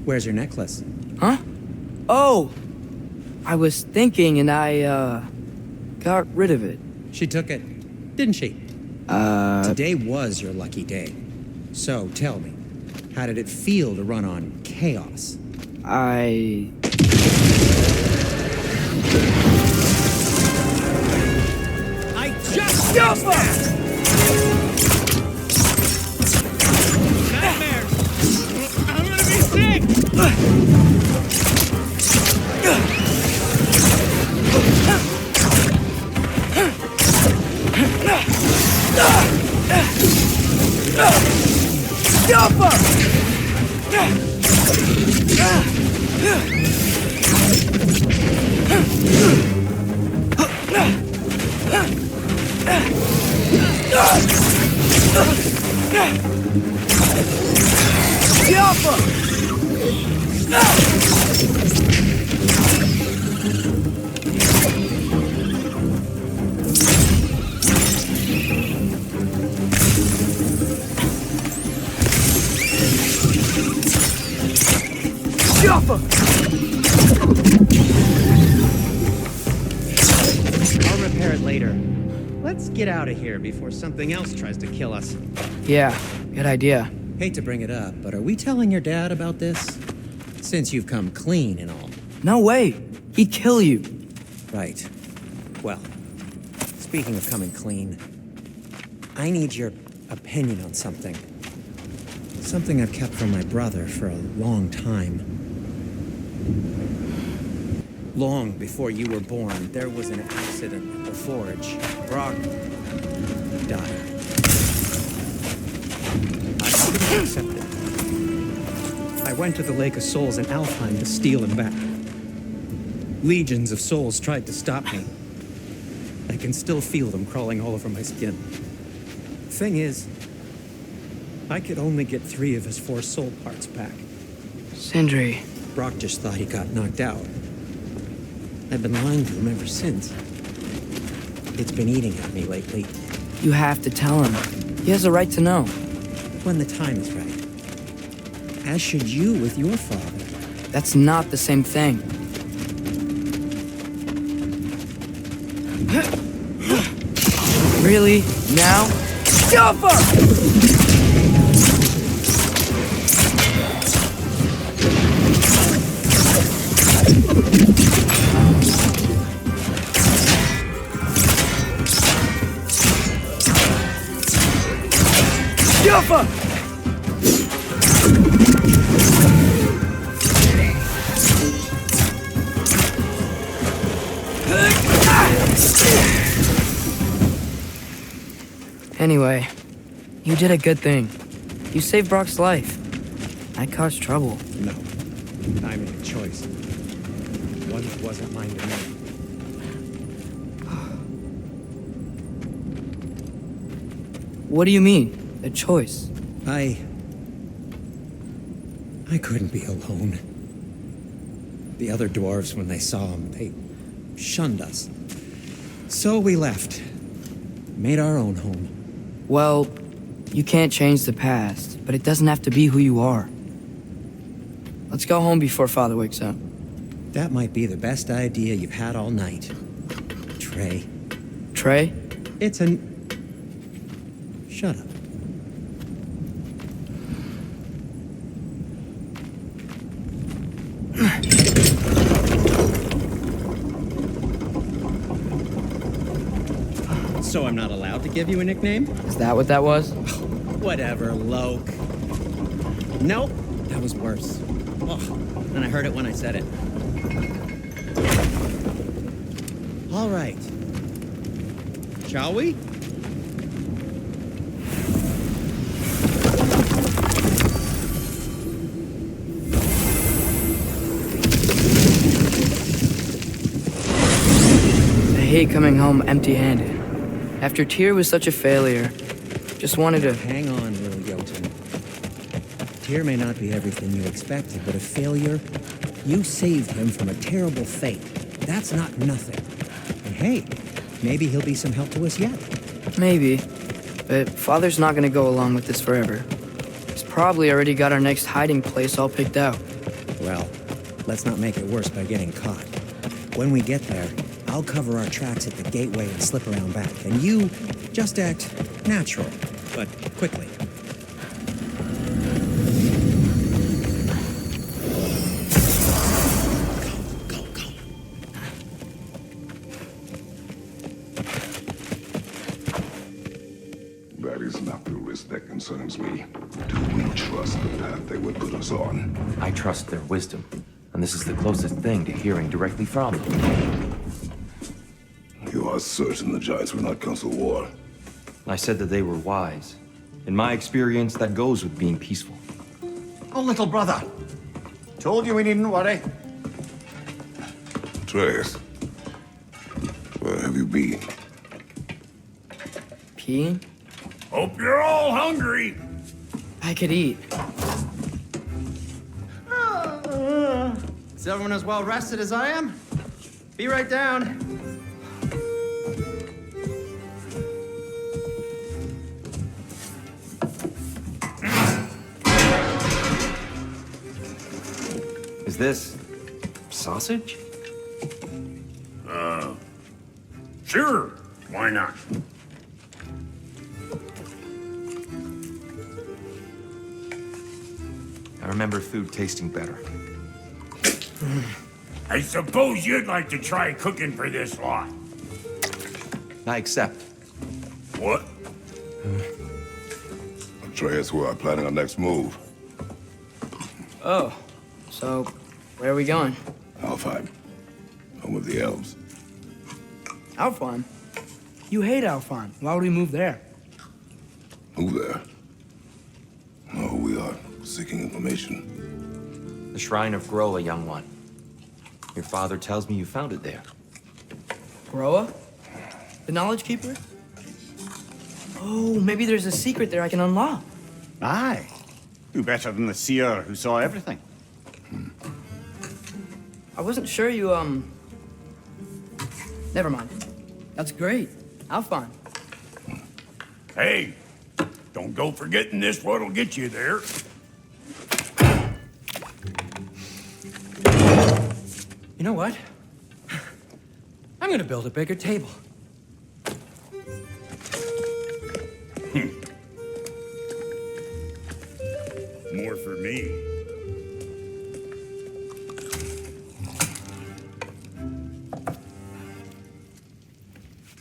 Where's your necklace? Huh? Oh! I was thinking and I, got rid of it. She took it, didn't she? Today was your lucky day. So, tell me, how did it feel to run on chaos? I just Jump up! Nightmares! I'm gonna be sick! Jump up! I'll repair it later. Let's get out of here before something else tries to kill us. Yeah, good idea. Hate to bring it up, but are we telling your dad about this? Since you've come clean and all. No way. He'd kill you. Right. Well, speaking of coming clean, I need your opinion on something. Something I've kept from my brother for a long time. Long before you were born, there was an accident at the forge. Brok died. I couldn't accept it. I went to the Lake of Souls in Alfheim to steal him back. Legions of souls tried to stop me. I can still feel them crawling all over my skin. Thing is, I could only get 3 of his 4 soul parts back. Sindri. Brok just thought he got knocked out. I've been lying to him ever since. It's been eating at me lately. You have to tell him. He has a right to know. When the time is right. As should you with your father. That's not the same thing. Really? Now? Jump up! Jump up! Anyway, you did a good thing. You saved Brok's life. I caused trouble. No. I made a choice. One that wasn't mine to make. What do you mean? A choice? I couldn't be alone. The other dwarves, when they saw him, they shunned us. So we left. Made our own home. Well, you can't change the past, but it doesn't have to be who you are. Let's go home before Father wakes up. That might be the best idea you've had all night. Trey. Trey? It's an... Shut up. So I'm not allowed to give you a nickname? Is that what that was? Whatever, Loke. Nope, that was worse. Oh, and I heard it when I said it. All right. Shall we? I hate coming home empty-handed. After Tyr was such a failure, just wanted to... Hang on, little Jotun. Tyr may not be everything you expected, but a failure? You saved him from a terrible fate. That's not nothing. And hey, maybe he'll be some help to us yet. Maybe. But Father's not gonna go along with this forever. His probably already got our next hiding place all picked out. Well, let's not make it worse by getting caught. When we get there, I'll cover our tracks at the gateway and slip around back, and you just act natural, but quickly. That is not the risk that concerns me. Do we trust the path they would put us on? I trust their wisdom, and this is the closest thing to hearing directly from them. You are certain the Giants will not counsel war? I said that they were wise. In my experience, that goes with being peaceful. Oh, little brother. Told you we needn't worry. Atreus, where have you been? Peeing? Hope you're all hungry. I could eat. Is everyone as well rested as I am? Be right down. Is this sausage? Sure, why not? I remember food tasting better. I suppose you'd like to try cooking for this lot. I accept. What? Atreus, we are planning our next move. Oh, so where are we going? Alfheim. Home of the elves. Alfheim? You hate Alfheim. Why would we move there? Move there. No, we are seeking information. The Shrine of Groa, young one. Your father tells me you found it there. Groa? The Knowledge Keeper? Oh, maybe there's a secret there I can unlock. Aye. Do better than the seer who saw everything. I wasn't sure you, Never mind. That's great. Alfheim. Hey, don't go forgetting this what'll get you there. You know what? I'm gonna build a bigger table. More for me.